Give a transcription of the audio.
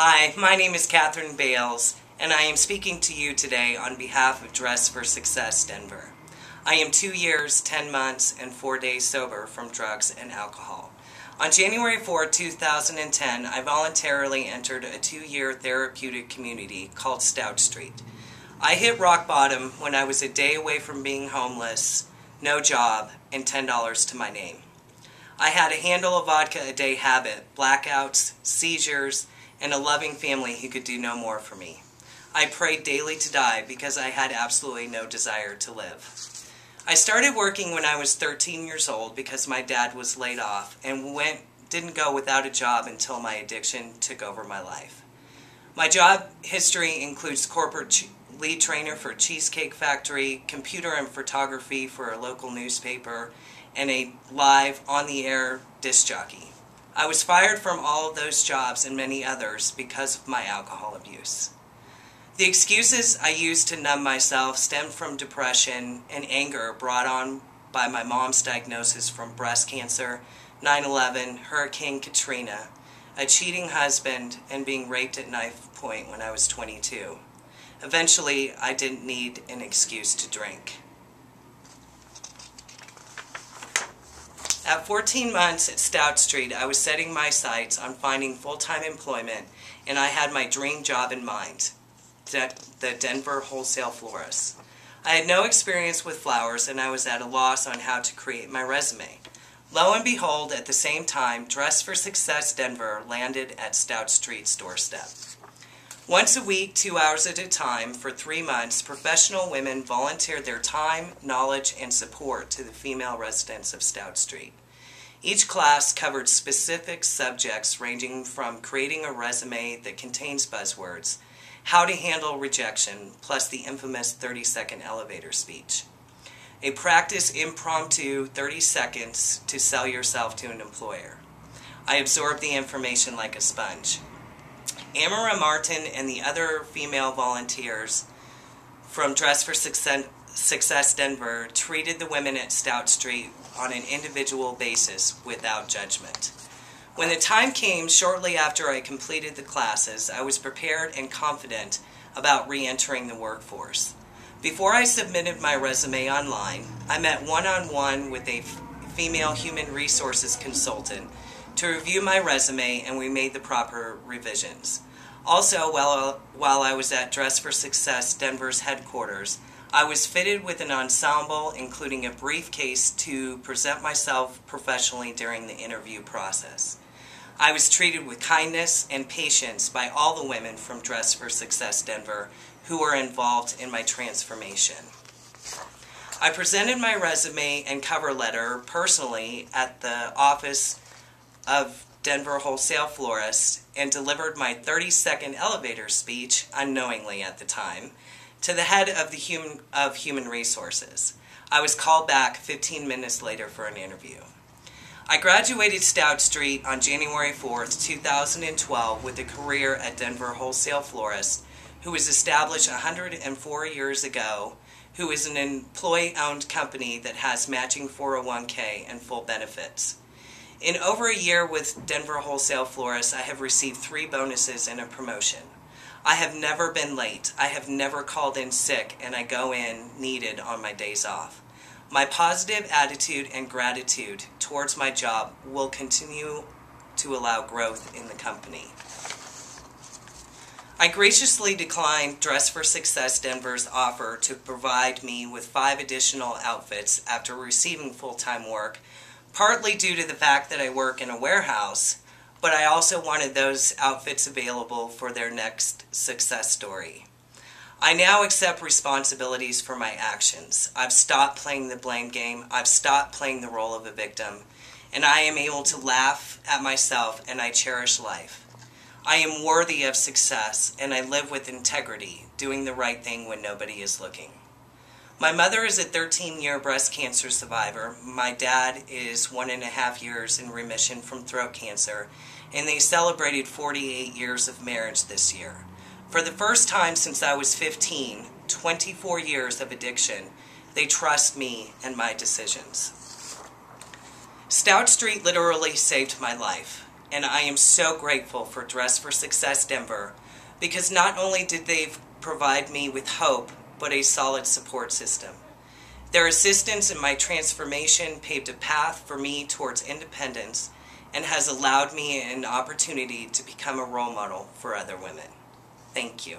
Hi, my name is Catherine Bales, and I am speaking to you today on behalf of Dress for Success Denver. I am 2 years, 10 months, and 4 days sober from drugs and alcohol. On January 4, 2010, I voluntarily entered a 2-year therapeutic community called Stout Street. I hit rock bottom when I was a day away from being homeless, no job, and $10 to my name. I had a handle of vodka a day habit, blackouts, seizures, and a loving family who could do no more for me. I prayed daily to die because I had absolutely no desire to live. I started working when I was 13 years old because my dad was laid off and didn't go without a job until my addiction took over my life. My job history includes corporate lead trainer for Cheesecake Factory, computer and photography for a local newspaper, and a live, on-the-air disc jockey. I was fired from all of those jobs and many others because of my alcohol abuse. The excuses I used to numb myself stemmed from depression and anger brought on by my mom's diagnosis from breast cancer, 9/11, Hurricane Katrina, a cheating husband, and being raped at knife point when I was 22. Eventually, I didn't need an excuse to drink. At 14 months at Stout Street, I was setting my sights on finding full-time employment, and I had my dream job in mind, the Denver wholesale florist. I had no experience with flowers, and I was at a loss on how to create my resume. Lo and behold, at the same time, Dress for Success Denver landed at Stout Street's doorstep. Once a week, 2 hours at a time, for 3 months, professional women volunteered their time, knowledge, and support to the female residents of Stout Street. Each class covered specific subjects ranging from creating a resume that contains buzzwords, how to handle rejection, plus the infamous 30-second elevator speech. A practice impromptu 30 seconds to sell yourself to an employer. I absorbed the information like a sponge. Amara Martin and the other female volunteers from Dress for Success Denver treated the women at Stout Street on an individual basis without judgment. When the time came shortly after I completed the classes, I was prepared and confident about re-entering the workforce. Before I submitted my resume online, I met one-on-one with a female human resources consultant to review my resume, and we made the proper revisions. Also, while I was at Dress for Success Denver's headquarters, I was fitted with an ensemble, including a briefcase, to present myself professionally during the interview process. I was treated with kindness and patience by all the women from Dress for Success Denver who were involved in my transformation. I presented my resume and cover letter personally at the office of Denver wholesale florist and delivered my 30-second elevator speech, unknowingly at the time, to the head of human resources. I was called back 15 minutes later for an interview. I graduated Stout Street on January 4th, 2012 with a career at Denver wholesale florist, who was established 104 years ago, who is an employee-owned company that has matching 401k and full benefits. In over a year with Denver wholesale florist, I have received 3 bonuses and a promotion. I have never been late. I have never called in sick, and I go in needed on my days off. My positive attitude and gratitude towards my job will continue to allow growth in the company. I graciously declined Dress for Success Denver's offer to provide me with 5 additional outfits after receiving full-time work, partly due to the fact that I work in a warehouse, but I also wanted those outfits available for their next success story. I now accept responsibilities for my actions. I've stopped playing the blame game. I've stopped playing the role of a victim, and I am able to laugh at myself, and I cherish life. I am worthy of success, and I live with integrity, doing the right thing when nobody is looking. My mother is a 13-year breast cancer survivor. My dad is 1.5 years in remission from throat cancer, and they celebrated 48 years of marriage this year. For the first time since I was 15, 24 years of addiction, they trust me and my decisions. Stout Street literally saved my life. and I am so grateful for Dress for Success Denver, because not only did they provide me with hope, but a solid support system. Their assistance in my transformation paved a path for me towards independence and has allowed me an opportunity to become a role model for other women. Thank you.